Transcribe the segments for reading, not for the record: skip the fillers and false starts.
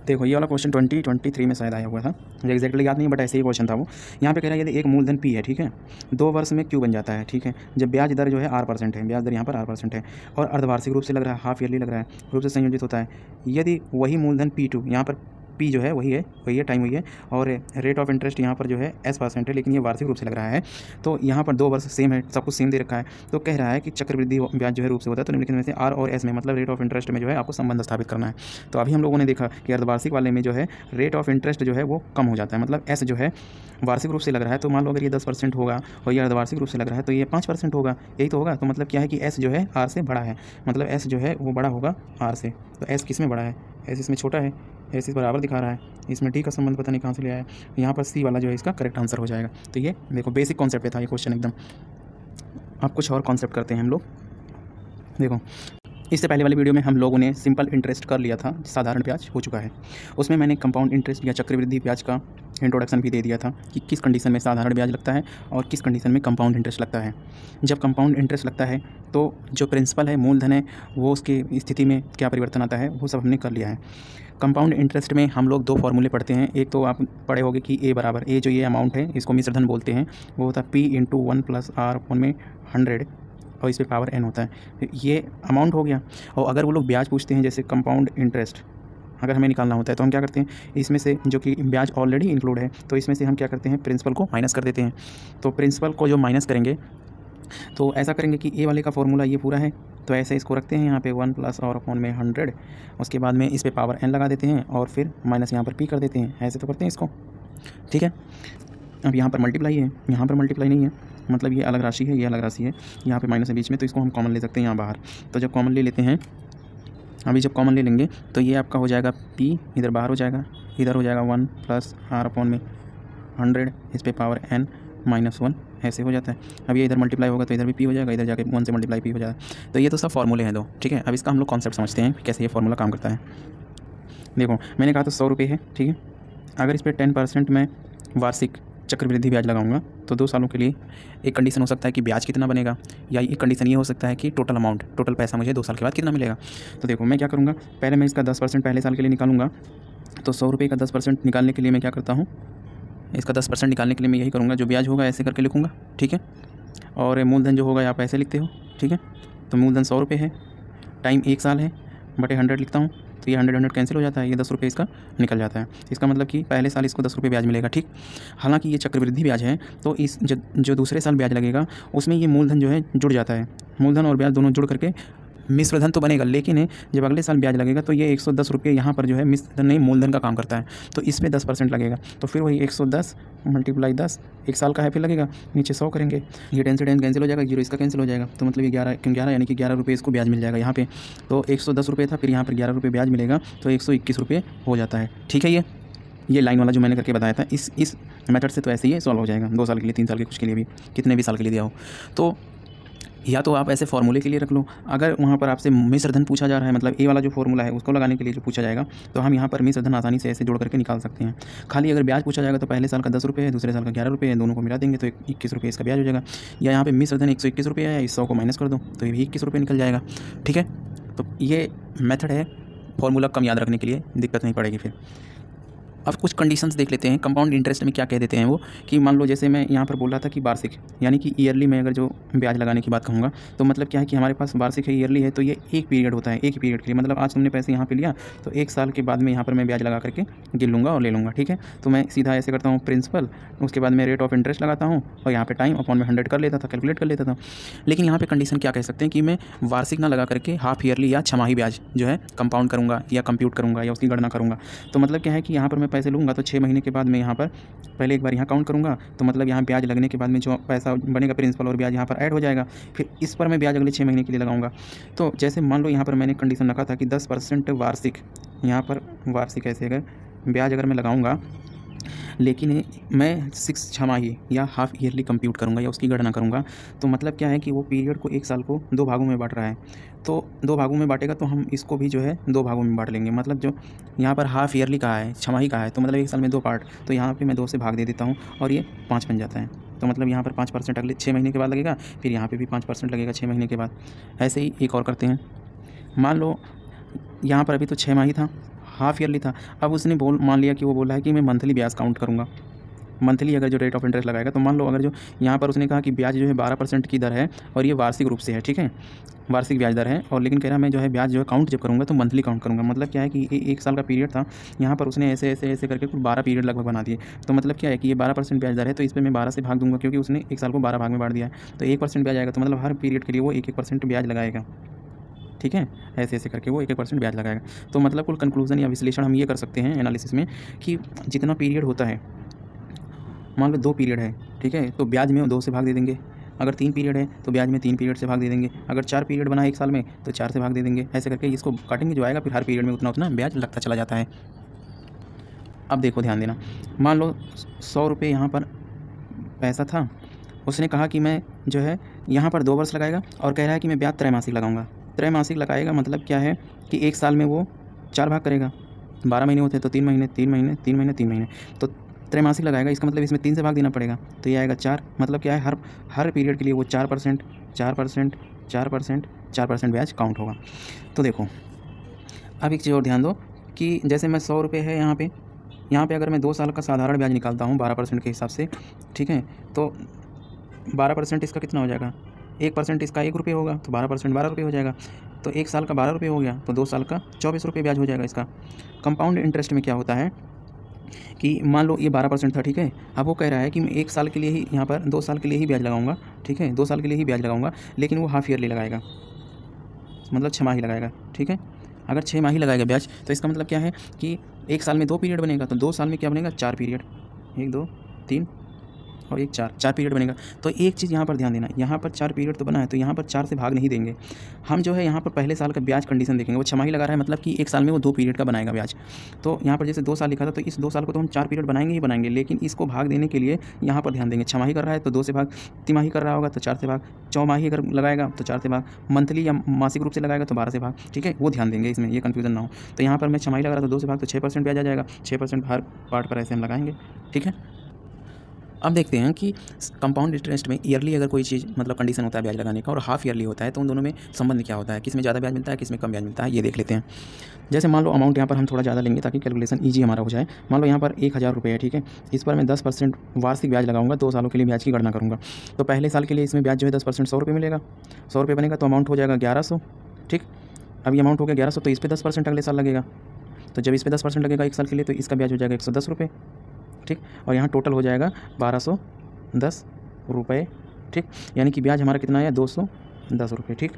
देखो ये वाला क्वेश्चन 2023 में शायद आया हुआ था, मुझे एग्जैक्टली याद नहीं, बट ऐसे ही क्वेश्चन था वो। यहाँ पे कह रहा है यदि एक मूलधन पी है, ठीक है, 2 वर्ष में क्यू बन जाता है, ठीक है, जब ब्याज दर जो है R% है, ब्याज दर यहाँ पर R% है, और अर्धवार्षिक रूप से लग रहा है, हाफ ईयरली लग रहा है, रूप से संयोजित होता है। यदि वही मूलधन P2, यहाँ पर पी जो है वही है टाइम वही है, और रेट ऑफ इंटरेस्ट यहाँ पर जो है S% है, लेकिन ये वार्षिक रूप से लग रहा है। तो यहाँ पर 2 वर्ष सेम है, सब कुछ सेम दे रखा है। तो कह रहा है कि चक्रवृद्धि ब्याज जो है रूप से होता है, तो निम्नलिखित में से R और S में, मतलब रेट ऑफ इंटरेस्ट में जो है आपको संबंध स्थापित करना है। तो अभी हम लोगों ने देखा कि अर्धवार्षिक वाले में जो है रेट ऑफ इंटरेस्ट जो है वो कम हो जाता है, मतलब S जो है वार्षिक रूप से लग रहा है, तो मान लो अगर ये 10% होगा और ये अर्धवार्षिक रूप से लग रहा है तो ये 5% होगा, यही तो होगा। तो मतलब क्या है कि S जो है R से बड़ा है, मतलब S जो है वो बड़ा होगा R से। तो S किस में बड़ा है? S इसमें छोटा है, S इस बराबर दिखा रहा है, इसमें D का संबंध पता नहीं कहाँ से ले आया, यहाँ पर C वाला जो है इसका करेक्ट आंसर हो जाएगा। तो ये देखो बेसिक कॉन्सेप्ट पे था ये क्वेश्चन एकदम। अब कुछ और कॉन्सेप्ट करते हैं हम लोग। देखो इससे पहले वाली वीडियो में हम लोगों ने सिंपल इंटरेस्ट कर लिया था, साधारण ब्याज हो चुका है। उसमें मैंने कंपाउंड इंटरेस्ट या चक्रवृद्धि ब्याज का इंट्रोडक्शन भी दे दिया था कि किस कंडीशन में साधारण ब्याज लगता है और किस कंडीशन में कंपाउंड इंटरेस्ट लगता है। जब कंपाउंड इंटरेस्ट लगता है तो जो प्रिंसिपल है, मूलधन है, वो उसकी स्थिति में क्या परिवर्तन आता है वो सब हमने कर लिया है। कंपाउंड इंटरेस्ट में हम लोग 2 फॉर्मूले पढ़ते हैं। एक तो आप पढ़े होंगे कि ए बराबर, ए जो ये अमाउंट है इसको मिश्रधन बोलते हैं, वो होता है P × 1 + R में 100 और इस पे पावर n होता है। ये अमाउंट हो गया। और अगर वो लोग ब्याज पूछते हैं, जैसे कंपाउंड इंटरेस्ट अगर हमें निकालना होता है तो हम क्या करते हैं, इसमें से जो कि ब्याज ऑलरेडी इंक्लूड है तो इसमें से हम क्या करते हैं, प्रिंसिपल को माइनस कर देते हैं। तो प्रिंसिपल को जो माइनस करेंगे तो ऐसा करेंगे कि ए वाले का फॉर्मूला ये पूरा है, तो ऐसे इसको रखते हैं यहाँ पे 1 + R में 100, उसके बाद में इस पर पावर n लगा देते हैं और फिर माइनस यहाँ पर p कर देते हैं। ऐसे तो करते हैं इसको, ठीक है। अब यहाँ पर मल्टीप्लाई है, यहाँ पर मल्टीप्लाई नहीं है, मतलब ये अलग राशि है, ये अलग राशि है, यहाँ पे माइनस है बीच में, तो इसको हम कॉमन ले सकते हैं यहाँ बाहर। तो जब कॉमन ले लेते हैं, अभी जब कॉमन ले लेंगे तो ये आपका हो जाएगा p, इधर बाहर हो जाएगा, इधर हो जाएगा 1 + R में 100, इस पे पावर n -1, ऐसे हो जाता है। अब ये इधर मल्टीप्लाई होगा तो इधर भी p हो जाएगा, इधर जाके 1 से मल्टीप्लाई p हो जाएगा। तो ये तो सब फॉर्मूले हैं दो, ठीक है। अब इसका हम लोग कॉन्सेप्ट समझते हैं कैसे ये फॉर्मूला काम करता है। देखो मैंने कहा तो 100 रुपये है, ठीक है। अगर इस पर 10% मैं वार्षिक चक्रवृद्धि ब्याज लगाऊंगा तो 2 सालों के लिए एक कंडीशन हो सकता है कि ब्याज कितना बनेगा, या एक कंडीशन ये हो सकता है कि टोटल अमाउंट, टोटल पैसा मुझे 2 साल के बाद कितना मिलेगा। तो देखो मैं क्या करूँगा, पहले मैं इसका 10% पहले साल के लिए निकालूंगा। तो 100 रुपये का 10% निकालने के लिए मैं क्या करता हूँ, इसका 10% निकालने के लिए मैं यही करूँगा, जो ब्याज होगा ऐसे करके लिखूँगा, ठीक है। और मूलधन जो होगा आप ऐसे लिखते हो, ठीक है। तो मूलधन 100 रुपये है, टाइम 1 साल है, बटे 100 लिखता हूँ, तो ये 100 कैंसिल हो जाता है, ये 10 रुपये इसका निकल जाता है। इसका मतलब कि पहले साल इसको 10 रुपये ब्याज मिलेगा, ठीक। हालांकि ये चक्रवृद्धि ब्याज है तो इस जो दूसरे साल ब्याज लगेगा उसमें ये मूलधन जो है जुड़ जाता है, मूलधन और ब्याज दोनों जुड़ करके मिश्रधन तो बनेगा, लेकिन जब अगले साल ब्याज लगेगा तो ये 110 रुपये यहाँ पर जो है मिश्रधन नहीं मूलधन का काम करता है, तो इस पर 10% लगेगा। तो फिर वही 110 × 10, 1 साल का है, फिर लगेगा नीचे 100 करेंगे, ये 10 से 10 कैंसिल हो जाएगा, 0 इसका कैंसिल हो जाएगा, तो मतलब ये 11 यानी कि 11 रुपये इसको ब्याज मिल जाएगा यहाँ पे। तो 110 रुपये था, फिर यहाँ पर 11 रुपये ब्याज मिलेगा, तो 121 रुपये हो जाता है, ठीक है। ये लाइन वाला जो मैंने करके बताया था, इस मेथड से तो ऐसे ही सॉल्व हो जाएगा, 2 साल के लिए, 3 साल के, कुछ के लिए भी, कितने भी साल के लिए दिया हो। तो या तो आप ऐसे फॉर्मूले के लिए रख लो, अगर वहाँ पर आपसे मिश्रधन पूछा जा रहा है, मतलब ए वाला जो फॉर्मूला है उसको लगाने के लिए जो पूछा जाएगा, तो हम यहाँ पर मिश्रधन आसानी से ऐसे जोड़ करके निकाल सकते हैं। खाली अगर ब्याज पूछा जाएगा तो पहले साल का 10 रुपये है, दूसरे साल का 11 रुपये है, दोनों को मिला देंगे तो 21 रुपये इसका ब्याज हो जाएगा। या यहाँ पे मिश्रधन 121 रुपये है, इस 100 को माइनस कर दो तो ये भी 21 रुपये निकल जाएगा, ठीक है। तो ये मेथड है फॉर्मूला कम याद रखने के लिए, दिक्कत नहीं पड़ेगी फिर। अब कुछ कंडीशंस देख लेते हैं कंपाउंड इंटरेस्ट में क्या कह देते हैं वो, कि मान लो जैसे मैं यहाँ पर बोल रहा था कि वार्षिक यानी कि ईयरली में अगर जो ब्याज लगाने की बात कहूँगा तो मतलब क्या है कि हमारे पास वार्षिक है, ईयरली है, तो ये एक पीरियड होता है, एक ही पीरियड के लिए, मतलब आज तुमने पैसे यहाँ पे लिया तो 1 साल के बाद में यहाँ पर मैं ब्याज लगा करके गिन लूँगा और ले लूँगा, ठीक है। तो मैं सीधा ऐसे करता हूँ प्रिंसिपल, उसके बाद मैं रेट ऑफ इंटरेस्ट लगाता हूँ और यहाँ पर टाइम अपॉन में 100 कर लेता था, कैलकुलेट कर लेता था। लेकिन यहाँ पर कंडीशन क्या कह सकते हैं कि मैं वार्षिक ना लगा करके हाफ ईयरली या छमाही ब्याज जो है कंपाउंड करूँगा या कंप्यूट करूँगा या उसकी गणना करूँगा। तो मतलब क्या है कि यहाँ पर मैं पैसे लूँगा तो 6 महीने के बाद मैं यहाँ पर पहले एक बार यहाँ काउंट करूँगा, तो मतलब यहाँ ब्याज लगने के बाद में जो पैसा बनेगा प्रिंसिपल और ब्याज यहाँ पर ऐड हो जाएगा, फिर इस पर मैं ब्याज अगले 6 महीने के लिए लगाऊंगा। तो जैसे मान लो यहाँ पर मैंने कंडीशन रखा था कि 10% वार्षिक, यहाँ पर वार्षिक ऐसे अगर ब्याज अगर मैं लगाऊंगा, लेकिन मैं 6 छमाही या हाफ ईयरली कंप्यूट करूँगा या उसकी गणना करूँगा, तो मतलब क्या है कि वो पीरियड को 1 साल को 2 भागों में बांट रहा है। तो 2 भागों में बांटेगा तो हम इसको भी जो है 2 भागों में बांट लेंगे, मतलब जो यहाँ पर हाफ ईयरली का है, छमाही का है, तो मतलब 1 साल में 2 पार्ट, तो यहाँ पे मैं 2 से भाग दे देता हूँ और ये 5 बन जाता है। तो मतलब यहाँ पर 5% अगले 6 महीने के बाद लगेगा, फिर यहाँ पे भी 5% लगेगा 6 महीने के बाद। ऐसे ही एक और करते हैं, मान लो यहाँ पर अभी तो 6 माही था, हाफ ईयरली था। अब उसने मान लिया कि वो बोला है कि मैं मंथली ब्याज काउंट करूँगा। मंथली अगर जो रेट ऑफ इंटरेस्ट लगाएगा, तो मान लो अगर जो यहाँ पर उसने कहा कि ब्याज जो है 12% की दर है और ये वार्षिक रूप से है, ठीक है, वार्षिक ब्याज दर है, और लेकिन कह रहा मैं जो है ब्याज जो है काउंट जब करूँगा तो मंथली काउंट करूँगा। मतलब क्या है कि एक साल का पीरियड था, यहाँ पर उसने ऐसे ऐसे ऐसे करके कुल 12 पीरियड लगभग बना दिए। तो मतलब क्या है कि ये 12% ब्याज दर है, तो इस पर मैं 12 से भाग दूंगा, क्योंकि उसने एक साल को 12 भाग में बांट दिया है। तो 1% ब्याज आएगा, तो मतलब हर पीरियड के लिए वो 1% ब्याज लगाएगा, ठीक है, ऐसे ऐसे करके वो 1% ब्याज लगाएगा। तो मतलब कुल कंक्लूजन या विश्लेषण हम ये कर सकते हैं एनालिसिस में कि जितना पीरियड होता है, मान लो 2 पीरियड है, ठीक है, तो ब्याज में 2 से भाग दे देंगे। अगर 3 पीरियड है तो ब्याज में 3 पीरियड से भाग दे देंगे। अगर 4 पीरियड बना है एक साल में तो 4 से भाग दे देंगे। ऐसे करके इसको काटेंगे, जो आएगा फिर हर पीरियड में उतना उतना ब्याज लगता चला जाता है। अब देखो ध्यान देना, मान लो 100 रुपये यहाँ पर पैसा था, उसने कहा कि मैं जो है यहाँ पर 2 वर्ष लगाएगा, और कह रहा है कि मैं ब्याज त्रैमासिक लगाऊंगा। त्रैमासिक लगाएगा मतलब क्या है कि एक साल में वो 4 भाग करेगा, 12 महीने होते हैं तो 3 महीने 3 महीने 3 महीने 3 महीने, तो त्रैमासिक लगाएगा। इसका मतलब इसमें 3 से भाग देना पड़ेगा, तो ये आएगा 4। मतलब क्या है, हर पीरियड के लिए वो 4% 4% 4% 4% ब्याज काउंट होगा। तो देखो अब एक चीज़ और ध्यान दो कि जैसे मैं 100 रुपये है यहाँ पे अगर मैं 2 साल का साधारण ब्याज निकालता हूँ 12% के हिसाब से, ठीक है, तो 12% इसका कितना हो जाएगा, 1% इसका 1 रुपये होगा, तो 12% 12 रुपये हो जाएगा। तो एक साल का 12 रुपये हो गया, तो 2 साल का 24 रुपये ब्याज हो जाएगा इसका। कंपाउंड इंटरेस्ट में क्या होता है कि मान लो ये 12% था, ठीक है, अब वो कह रहा है कि मैं 1 साल के लिए ही यहाँ पर 2 साल के लिए ही ब्याज लगाऊंगा, ठीक है, 2 साल के लिए ही ब्याज लगाऊंगा, लेकिन वो हाफ ईयरली लगाएगा, मतलब 6 माही लगाएगा, ठीक है। अगर 6 माही लगाएगा ब्याज, तो इसका मतलब क्या है कि एक साल में 2 पीरियड बनेगा, तो 2 साल में क्या बनेगा, 4 पीरियड, 1 2 3 और 1 4 पीरियड बनेगा। तो एक चीज़ यहाँ पर ध्यान देना, यहाँ पर 4 पीरियड तो बना है, तो यहाँ पर 4 से भाग नहीं देंगे हम। जो है यहाँ पर पहले साल का ब्याज कंडीशन देखेंगे, वो 6 माही लगा रहा है, मतलब कि एक साल में वो 2 पीरियड का बनाएगा ब्याज। तो यहाँ पर जैसे 2 साल लिखा था, तो इस 2 साल को तो हम 4 पीरियड बनाएंगे ही बनाएंगे, लेकिन इसको भाग देने के लिए यहाँ पर ध्यान देंगे। 6 माही कर रहा है तो 2 से भाग, तिमाही कर रहा होगा तो 4 से भाग, 4 माही अगर लगाएगा तो 4 से भाग, मंथली या मासिक रूप से लगाएगा तो 12 से भाग, ठीक है, वो ध्यान देंगे, इसमें ये कन्फ्यूजन ना हो। तो यहाँ पर मैं 6 माही लगा रहा था, 2 से भाग, तो 6% ब्याज आ जाएगा, 6% हर पार्ट पर ऐसे हम लगाएंगे, ठीक है। अब देखते हैं कि कंपाउंड इंटरेस्ट में ईयरली अगर कोई चीज़ मतलब कंडीशन होता है ब्याज लगाने का, और हाफ ईयरली होता है, तो उन दोनों में संबंध क्या होता है, किस में ज़्यादा ब्याज मिलता है, किस में कम ब्याज मिलता है, ये देख लेते हैं। जैसे मान लो अमाउंट यहाँ पर हम थोड़ा ज़्यादा लेंगे ताकि कैलकुलेशन ईजी हमारा हो जाए। मान लो यहाँ पर 1000 रुपये है, ठीक है, इस पर मैं 10% वार्षिक ब्याज लगाऊंगा, 2 सालों के लिए ब्याज की गणना करूँगा। तो पहले साल के लिए इसमें ब्याज जो है 10% 100 रुपये मिलेगा, 100 रुपये बनेगा, तो अमाउंट हो जाएगा 1100, ठीक। अब ये अमाउंट हो गया 1100, तो इस पर 10% अगले साल लगेगा। तो जब इस पर 10% लगेगा एक साल के लिए, तो इसका ब्याज हो जाएगा 110 रुपये, ठीक। और यहाँ टोटल हो जाएगा 1210 रुपये, ठीक। यानी कि ब्याज हमारा कितना आया, 210 रुपये, ठीक।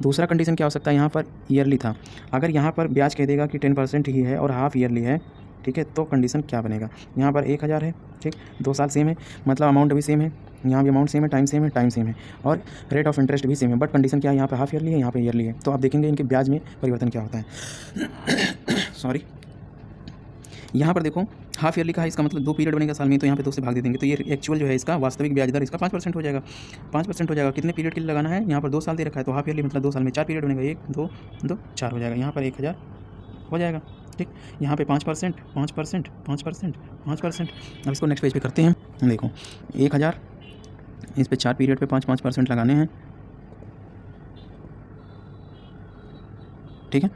दूसरा कंडीशन क्या हो सकता है, यहाँ पर ईयरली था, अगर यहाँ पर ब्याज कह देगा कि 10% ही है और हाफ ईयरली है, ठीक है, तो कंडीशन क्या बनेगा, यहाँ पर 1000 है, ठीक, 2 साल सेम है, मतलब अमाउंट भी सेम है, यहाँ भी अमाउंट सेम है, टाइम सेम है, और रेट ऑफ इंटरेस्ट भी सेम है, बट कंडीशन क्या है, यहाँ पे हाफ ईयरली है, यहाँ पे ईयरली है। तो आप देखेंगे इनके ब्याज में परिवर्तन क्या होता है। सॉरी, यहाँ पर देखो हाफ ईयरली का है, इसका मतलब 2 पीरियड बनेगा साल में, तो यहाँ पे 2 से भाग दे देंगे, तो ये एक्चुअल जो है इसका वास्तविक ब्याज दर इसका 5% हो जाएगा, 5% हो जाएगा। कितने पीरियड के लिए लगाना है, यहाँ पर 2 साल दे रखा है, तो हाफ ईयरली मतलब 2 साल में 4 पीरियड बनेगा, 1 2 2 4 हो जाएगा, यहाँ पर 1000 हो जाएगा, ठीक। यहाँ पे 5%, 5%, 5%, 5%। अब इसको नेक्स्ट पेज पे करते हैं। देखो 1000, इस पे 4 पीरियड पे 5% लगाने हैं, ठीक है।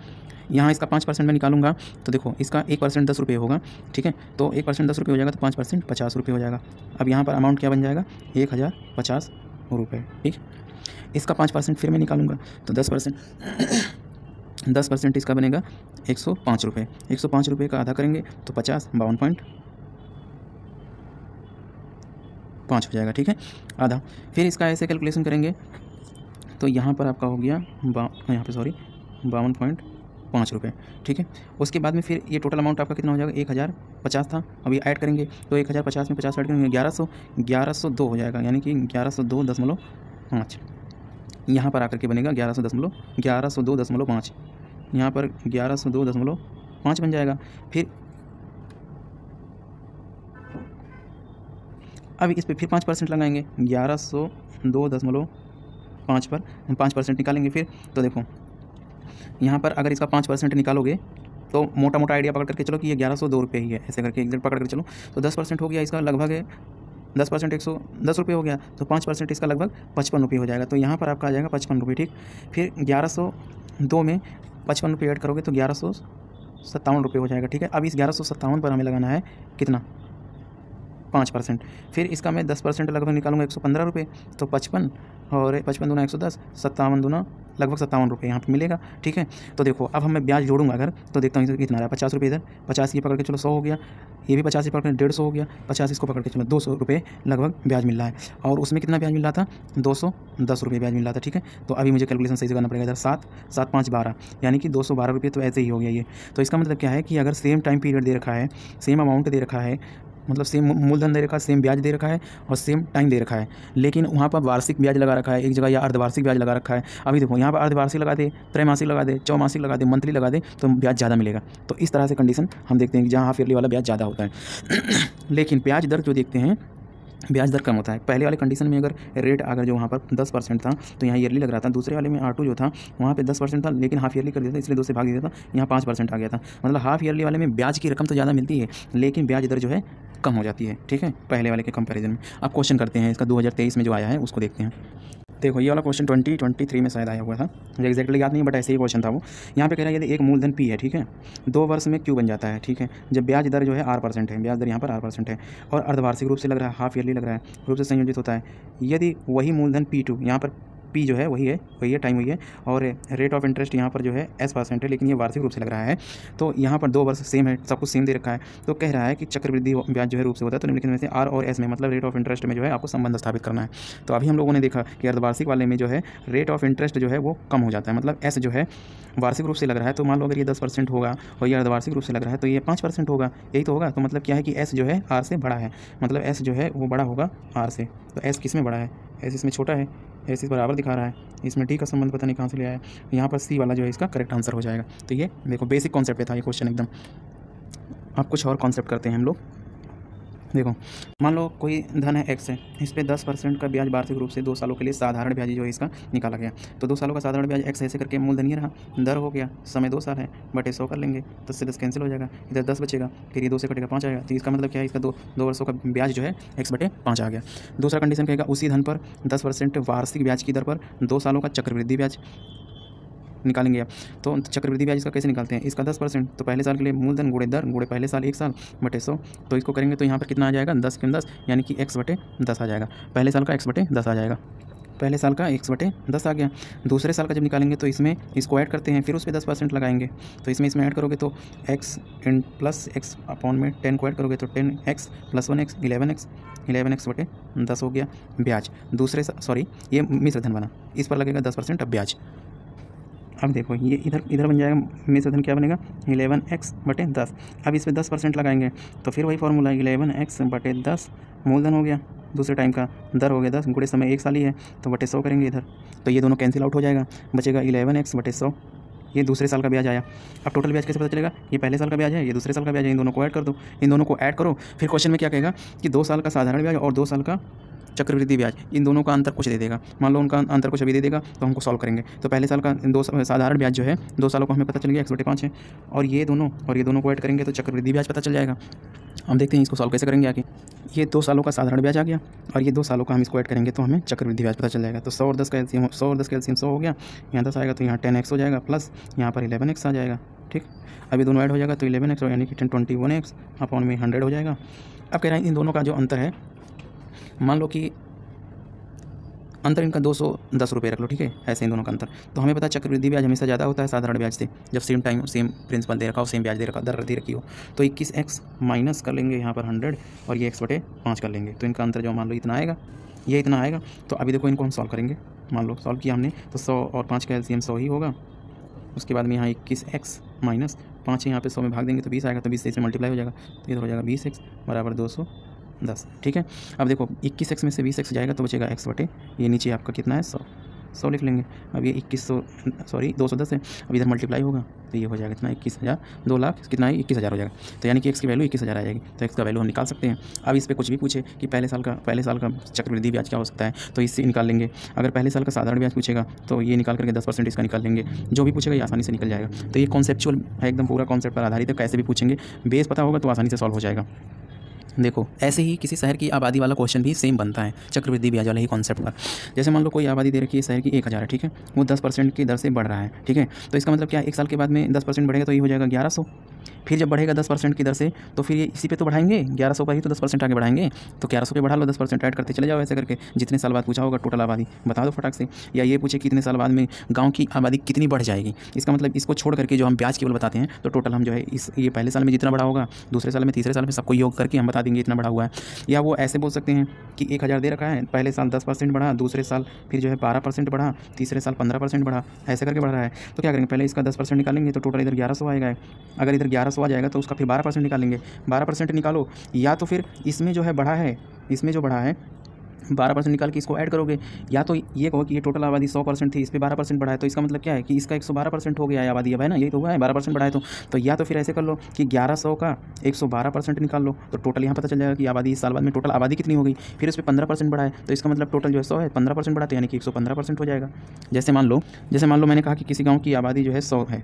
यहाँ इसका 5% मैं निकालूंगा, तो देखो इसका 1% 10 रुपये होगा, ठीक है, तो 1% 10 रुपये हो जाएगा, तो 5% 50 रुपये हो जाएगा। अब यहाँ पर अमाउंट क्या बन जाएगा, 1050 रुपये, ठीक। इसका 5% फिर मैं निकालूंगा, तो 10% इसका बनेगा 105 रुपये। 105 रुपये का आधा करेंगे तो 50, 52.5 हो जाएगा, ठीक है, आधा। फिर इसका ऐसे कैलकुलेशन करेंगे, तो यहाँ पर आपका हो गया 52.5 रुपये, ठीक है। उसके बाद में फिर ये टोटल अमाउंट आपका कितना हो जाएगा, 1050 था, अभी ऐड करेंगे, तो 1050 में 50 ऐड करेंगे, 1102 हो जाएगा, यानी कि 1102.5। यहाँ पर आकर के बनेगा 1102.5, यहाँ पर 1102.5 बन जाएगा। फिर अब इस पर फिर 5% लगाएंगे, 1102.5 पर 5% निकालेंगे फिर। तो देखो यहाँ पर अगर इसका 5% निकालोगे, तो मोटा मोटा आइडिया पकड़ करके चलो कि ये 1102 रुपये ही है, ऐसे करके एग्जैक्ट पकड़ कर चलो, तो 10% हो गया इसका, लगभग है 10% 110 रुपये हो गया, तो 5% इसका लगभग 55 रुपये हो जाएगा। तो यहाँ पर आपका आ जाएगा 55 रुपये, ठीक। फिर 1102 में 55 रुपये ऐड करोगे तो 1100 ₹1157 हो जाएगा, ठीक है। अब इस 1157 पर हमें लगाना है कितना, 5%। फिर इसका मैं 10% लगभग निकालूंगा, ₹115, तो 55 और 55 दूना 110, 57 दूना लगभग ₹57 यहाँ पे मिलेगा, ठीक है। तो देखो अब मैं ब्याज जोड़ूंगा अगर, तो देखता हूँ कितना रहा है। ₹50 इधर, 50 ये पकड़ के चलो 100 हो गया, ये भी 50 ये पकड़ के 150 हो गया, 50 इसको पकड़ के चलो ₹200 लगभग ब्याज मिल रहा है। और उसमें कितना ब्याज मिल रहा था, ₹210 ब्याज मिल रहा था, ठीक है। तो अभी मुझे कैलकुलेशन सही से करना पड़ेगा। इधर 7 7 5 12 यानी कि ₹212, तो ऐसे ही हो गया ये। तो इसका मतलब क्या है कि अगर सेम टाइम पीरियड दे रखा है, सेम अमाउंट दे रखा है, मतलब सेम मूलधन दे रखा है, सेम ब्याज दे रखा है और सेम टाइम दे रखा है, लेकिन वहाँ पर वार्षिक ब्याज लगा रखा है एक जगह, या अर्धवार्षिक ब्याज लगा रखा है। अभी देखो यहाँ पर अर्धवार्षिक लगा दे, त्रैमासिक लगा दे, चौमासिक लगा दे, मंथली लगा दे, तो ब्याज ज़्यादा मिलेगा। तो इस तरह से कंडीशन हम देखते हैं कि जहाँ हाफ ईयरली वाला ब्याज ज़्यादा होता है लेकिन ब्याज दर जो देखते हैं, ब्याज दर कम होता है। पहले वाले कंडीशन में अगर रेट अगर जो वहाँ पर 10% था तो यहाँ ईयरली लग रहा था, दूसरे वाले में R2 जो था वहाँ पे 10% था लेकिन हाफ ईयरली कर दिया था, इसलिए 2 से भाग दिया था, यहाँ 5% आ गया था। मतलब हाफ ईयरली वाले में ब्याज की रकम तो ज़्यादा मिलती है लेकिन ब्याज दर जो है कम हो जाती है, ठीक है, पहले वाले के कंपैरिजन में। अब क्वेश्चन करते हैं इसका 2023 में जो आया है उसको देखते हैं। देखो ये वाला क्वेश्चन 2023 में शायद आया हुआ था, मुझे एक्जैक्टली याद नहीं बट ऐसे ही क्वेश्चन था वो। यहाँ पे कह रहा है यदि एक मूलधन P है, ठीक है, 2 वर्ष में Q बन जाता है, ठीक है, जब ब्याज दर जो है R% है, ब्याज दर यहाँ पर R% है और अर्धवार्षिक रूप से लग रहा है, हाफ ईयरली लग रहा है, रूप से संयोजित होता है। यदि वही मूलधन P2, यहाँ पर P जो है वही है टाइम वही है, और रेट ऑफ इंटरेस्ट यहाँ पर जो है S% है, लेकिन ये वार्षिक रूप से लग रहा है। तो यहाँ पर 2 वर्ष सेम है, सब कुछ सेम दे रखा है। तो कह रहा है कि चक्रवृद्धि ब्याज जो है रूप से होता है, तो निम्नलिखित में से R और S में मतलब रेट ऑफ इंटरेस्ट में जो है आपको संबंध स्थापित करना है। तो अभी हम लोगों ने देखा कि अर्धवार्षिक वाले में जो है रेट ऑफ इंटरेस्ट जो है वो कम हो जाता है, मतलब S जो है वार्षिक रूप से लग रहा है, तो मान लो अगर ये 10% होगा और ये अर्धवार्षिक रूप से लग रहा है तो ये 5% होगा, यही तो होगा। तो मतलब क्या है कि S जो है R से बड़ा है, मतलब S जो है वो बड़ा होगा R से। तो S किस में बड़ा है, S इसमें छोटा है, S इस बराबर दिखा रहा है, इसमें D का संबंध पता नहीं कहाँ से लिया है, यहाँ पर C वाला जो है इसका करेक्ट आंसर हो जाएगा। तो ये देखो बेसिक कॉन्सेप्ट पे था ये क्वेश्चन एकदम। अब कुछ और कॉन्सेप्ट करते हैं हम लोग। देखो मान लो कोई धन है X है, इस पर 10% का ब्याज वार्षिक रूप से 2 सालों के लिए साधारण ब्याज जो है इसका निकाला गया। तो 2 सालों का साधारण ब्याज X ऐसे करके मूलधन ये रहा, दर हो गया, समय 2 साल है, बटे 100 कर लेंगे, 10 से 10 कैंसिल हो जाएगा, इधर 10 बचेगा, फिर ये 2 से कटेगा 5 आएगा। तो इसका मतलब क्या है, इसका 2 वर्षों का ब्याज जो है X/5 आ गया। दूसरा कंडीशन कहेगा उसी धन पर 10% वार्षिक ब्याज की दर पर 2 सालों का चक्रवृद्धि ब्याज निकालेंगे आप। तो चक्रवृद्धि ब्याज इसका कैसे निकालते हैं, इसका 10%, तो पहले साल के लिए मूलधन गुणे दर गुणे पहले साल 1 साल बटे 100। तो इसको करेंगे तो यहाँ पर कितना आ जाएगा, 10 के 10 यानी कि X/10 आ जाएगा। पहले साल का X/10 आ जाएगा, पहले साल का X/10 आ गया। दूसरे साल का जब निकालेंगे तो इसमें इसको ऐड करते हैं, फिर उस पर 10% लगाएंगे। तो इसमें ऐड करोगे तो x प्लस x अपॉन में 10 को ऐड करोगे तो 10x प्लस 1x 11x/10 हो गया ब्याज। दूसरे सॉरी ये मिश्र धन बना, इस पर लगेगा 10% अब ब्याज। अब देखो ये इधर बन जाएगा मिश्र धन, क्या बनेगा 11x/10। अब इस पर 10% लगाएंगे तो फिर वही फॉर्मूला 11x/10 मूलधन हो गया, दूसरे टाइम का दर हो गया 10 गुणे समय 1 साल ही है, तो बटे 100 करेंगे इधर, तो ये दोनों कैंसिल आउट हो जाएगा, बचेगा 11x/100। ये दूसरे साल का ब्याज आया। अब टोटल ब्याज कैसे पता चलेगा, ये पहले साल का ब्याज है, ये दूसरे साल का ब्याज है, इन दोनों को ऐड कर दो, इन दोनों को ऐड करो। फिर क्वेश्चन में क्या कहेगा कि 2 साल का साधारण ब्याज और 2 साल का चक्रवृद्धि ब्याज, इन दोनों का अंतर कुछ दे देगा। मान लो उनका अंतर कुछ अभी दे देगा तो हमको सॉल्व करेंगे। तो पहले साल का 2 साधारण ब्याज जो है 2 सालों को हमें पता चल गया X/5 है, और ये दोनों को ऐड करेंगे तो चक्रवृद्धि ब्याज पता चल जाएगा। हम देखते हैं इसको सॉल्व कैसे करेंगे आगे। ये 2 सालों का साधारण ब्याज आ गया और ये 2 सालों का हम इसको ऐड करेंगे तो हमें चक्रवृद्धि ब्याज पता चल जाएगा। तो 100 और 10 का एलसीएम 100 हो गया, यहाँ 10 आएगा तो यहाँ 10x हो जाएगा, प्लस यहाँ पर 11x आ जाएगा, ठीक। अभी दोनों ऐड हो जाएगा तो 11x यानी कि 21x अपॉन में 100 हो जाएगा। अब कह रहे हैं इन दोनों का जो अंतर है, मान लो कि अंतर इनका 210 रुपये रख लो, ठीक है, ऐसे इन दोनों का अंतर। तो हमें पता है चक्रवृद्धि ब्याज हमेशा ज़्यादा होता है साधारण ब्याज से, जब सेम टाइम सेम प्रिंसिपल दे रखा हो, सेम ब्याज दे रखा, दर दे रखी हो। तो 21x माइनस कर लेंगे यहाँ पर 100 और ये X/5 कर लेंगे, तो इनका अंतर जो मान लो इतना आएगा, ये इतना आएगा। तो अभी देखो इनको हम सॉल्व करेंगे, मान लो सॉल्व किया हमने तो 100 और 5 का एलसीएम 100 ही होगा। उसके बाद में यहाँ 21x माइनस 5 यहाँ पे 100 में भाग देंगे तो 20 आएगा, तो 20 से इसमें मल्टीप्लाई हो जाएगा, तो इधर हो जाएगा 20x बराबर 210, ठीक है। अब देखो 21x में से 20x जाएगा तो बचेगा X/, ये नीचे आपका कितना है 100 लिख लेंगे। अब ये 210 है, अब इधर मल्टीप्लाई होगा तो ये हो जाएगा कितना 21,000, 2 लाख कितना है 21,000 हो जाएगा। तो यानी कि x की वैल्यू 21,000 आ जाएगी, तो x का वैल्यू हम निकाल सकते हैं। अब इस पर कुछ भी पूछे कि पहले साल का चक्रवृद्धि ब्याज क्या हो सकता है तो इससे निकाल लेंगे। अगर पहले साल का साधारण ब्याज पूछेगा तो ये निकाल करके 10% इसका निकाल लेंगे, जो भी पूछेगा ये आसानी से निकल जाएगा। तो ये कॉन्सेप्चुअल है, एकदम पूरा कॉन्सेप्ट पर आधारित है, कैसे भी पूछेंगे, बेस पता होगा तो आसानी से सॉल्व हो जाएगा। देखो ऐसे ही किसी शहर की आबादी वाला क्वेश्चन भी सेम बनता है चक्रवृद्धि ब्याज वाले ही कॉन्सेप्ट पर। जैसे मान लो कोई आबादी दे रखी है शहर की 1000 है, ठीक है, वो 10% की दर से बढ़ रहा है, ठीक है। तो इसका मतलब क्या है, 1 साल के बाद में 10% बढ़ेगा तो ये हो जाएगा 1100। फिर जब बढ़ेगा 10% की दर से तो फिर ये इसी पे तो बढ़ाएंगे, 1100 पर ही तो 10% आगे बढ़ाएंगे। तो 1100 पे बढ़ा लो, 10% ऐड करते चले जाओ ऐसे करके। जितने साल बाद पूछा होगा टोटल आबादी बता दो फटाक से, या ये पूछे कि कितने साल बाद में गाँव की आबादी कितनी बढ़ जाएगी। इसका मतलब इसको छोड़ करके जो हम ब्याज केवल बताते हैं तो टोटल हम जो है ये पहले साल में जितना बढ़ा होगा, दूसरे साल में, तीसरे साल में सबको योग करके हम बता देंगे इतना बढ़ा हुआ है। या वो ऐसे बोल सकते हैं कि 1000 दे रखा है, पहले साल 10% बढ़ा, दूसरे साल फिर जो है 12% बढ़ा, तीसरे साल 15% बढ़ा, ऐसे करके बढ़ रहा है। तो क्या करेंगे, पहले इसका 10% निकालेंगे तो टोटल इधर 1100 आएगा। अगर इधर 1100 आ जाएगा तो उसका फिर 12% निकालेंगे, 12% निकालो। या तो फिर इसमें जो है बढ़ा है, इसमें जो बढ़ा है 12% निकाल के इसको ऐड करोगे। या तो ये कहो कि ये टोटल आबादी 100% थी, इस पर 12% बढ़ा है, तो इसका मतलब क्या है कि इसका 112% हो गया है आबादी, अब है ना, यही तो हुआ है 12% बढ़ा है। तो या तो फिर ऐसे कर लो कि 1100 का 112% निकाल लो, तो टोटल यहाँ पता चल जाएगा कि आबादी इस साल बाद में टोटल आबादी कितनी होगी। फिर उस पर 15% बढ़ा है, तो इसका मतलब टोटल जो है 100 है, 15% बढ़ा तो यानी कि 115% हो जाएगा। जैसे मान लो मैंने कहा कि किसी गाँव की आबादी जो है 100 है,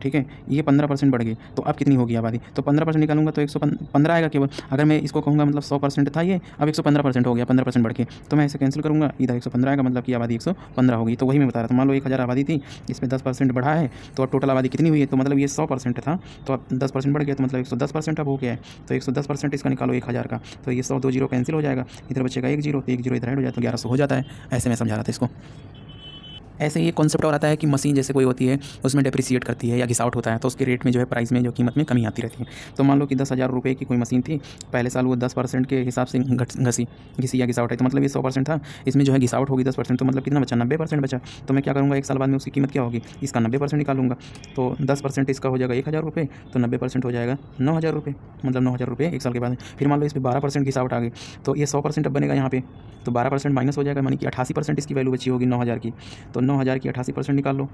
ठीक है, ये 15% बढ़ गई, तो अब कितनी होगी आबादी, तो 15% निकालूंगा तो 115 आएगा केवल। अगर मैं इसको कहूँगा मतलब 100% था ये, अब 115% हो गया, 15% बढ़ के, तो मैं इसे कैंसिल करूँगा, इधर 115 आएगा, मतलब कि आबादी 115 होगी। तो वही मैं बता रहा था, मान लो 1000 आबादी थी, इसमें 10% बढ़ा है, तो अब टोटल आबादी कितनी हुई है, तो मतलब ये 100% था, तो अब 10% बढ़ गया, तो मतलब 110% अब हो गया है। तो 110% इसका निकालो 1000 का, तो ये 100 2 जीरो कैंसिल हो जाएगा, इधर बचेगा 1 जीरो, तो 1 जीरो इधर ऐड हो जाए तो 1100 हो जाता है। ऐसे मैं समझा रहा था इसको। ऐसे ही कॉन्सेप्ट और आता है कि मशीन जैसे कोई होती है उसमें डेप्रिसिएट करती है या घिस आउट होता है, तो उसके रेट में जो है प्राइस में जो कीमत में कमी आती रहती है। तो मान लो कि 10,000 रुपये की कोई मशीन थी, पहले साल वो 10% के हिसाब से घिसी या घिस आउट है, तो मतलब ये 100% था, इसमें जो है घिस आउट होगी 10%, तो मतलब कितना बचा, 90% बचा। तो मैं क्या करूँगा, 1 साल बाद में उसकी कीमत क्या होगी, इसका 90% निकालूंगा, तो 10% इसका हो जाएगा 1000 रुपये, तो 90% हो जाएगा 9000 रुपये, मतलब 9000 रुपये 1 साल के बाद। फिर मान लो इस पर 12% घिस आउट आ गई, तो ये 100% अब बनेगा यहाँ पे, तो 12% माइनस हो जाएगा, यानी कि 88% इसकी वैल्यू बची होगी 9000 की। तो 9000 की 88% निकाल लो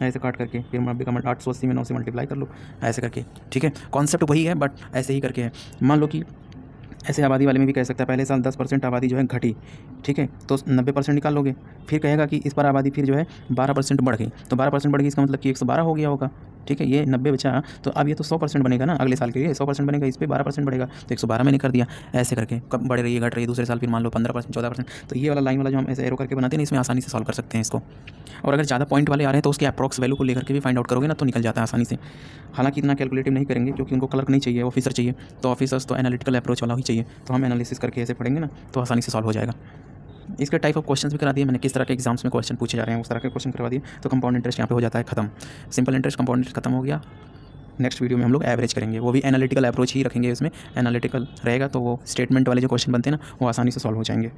ऐसे काट करके, फिर 90 का 880 में 9 से मल्टीप्लाई कर लो ऐसे करके, ठीक है। कॉन्सेप्ट वही है बट ऐसे ही करके है। मान लो कि ऐसे आबादी वाले में भी कह सकता है, पहले साल 10% आबादी जो है घटी, ठीक है, तो 90% निकाल लोगे। फिर कहेगा कि इस पर आबादी फिर जो है 12% बढ़ गई, तो 12% बढ़ गई, इसका मतलब कि 112 हो गया होगा, ठीक है। ये 90 बचा, तो अब ये तो 100% बनेगा ना, अगले साल के लिए 100% बनेगा, इस पर 12% बढ़ेगा, तो 112 मैंने कर दिया। ऐसे करके कब बढ़ रही है घट रही है, दूसरे साल फिर मान लो 15% 14%, तो ये वाला लाइन वाला जो हम ऐसे एरो करके बनाते हैं ना, इसमें आसानी से सॉल्व कर सकते हैं इसको। और अगर ज़्यादा पॉइंट वाले आ रहे हैं तो उसके अप्रॉक्स वैल्यू को लेकर के भी फाइंड आउट करोगे ना, तो निकल जाता है आसानी से। हालांकि इतना कैलकुलेटिव नहीं करेंगे क्योंकि उनको क्लर्क नहीं चाहिए, ऑफिसर चाहिए, तो ऑफिसर्स तो एनालिटिकल अप्रोच वाला ही चाहिए, तो हम एनालिसिस करके ऐसे पढ़ेंगे ना तो आसानी से सॉल्व हो जाएगा। इसके टाइप ऑफ क्वेश्चंस भी करा दिए मैंने, किस तरह के एग्जाम्स में क्वेश्चन पूछे जा रहे हैं उस तरह के क्वेश्चन करवा दिए। तो कंपाउंड इंटरेस्ट यहाँ पे हो जाता है खत्म, सिंपल इंटरेस्ट कंपाउंड इंटरेस्ट खत्म हो गया। नेक्स्ट वीडियो में हम लोग एवरेज करेंगे, वो भी एनालिटिकल अप्रोच ही रखेंगे, इसमें एनालिटिकल रहेगा तो वो स्टेटमेंट वाले जो क्वेश्चन बनते हैं ना वो आसानी से सॉल्व हो जाएंगे।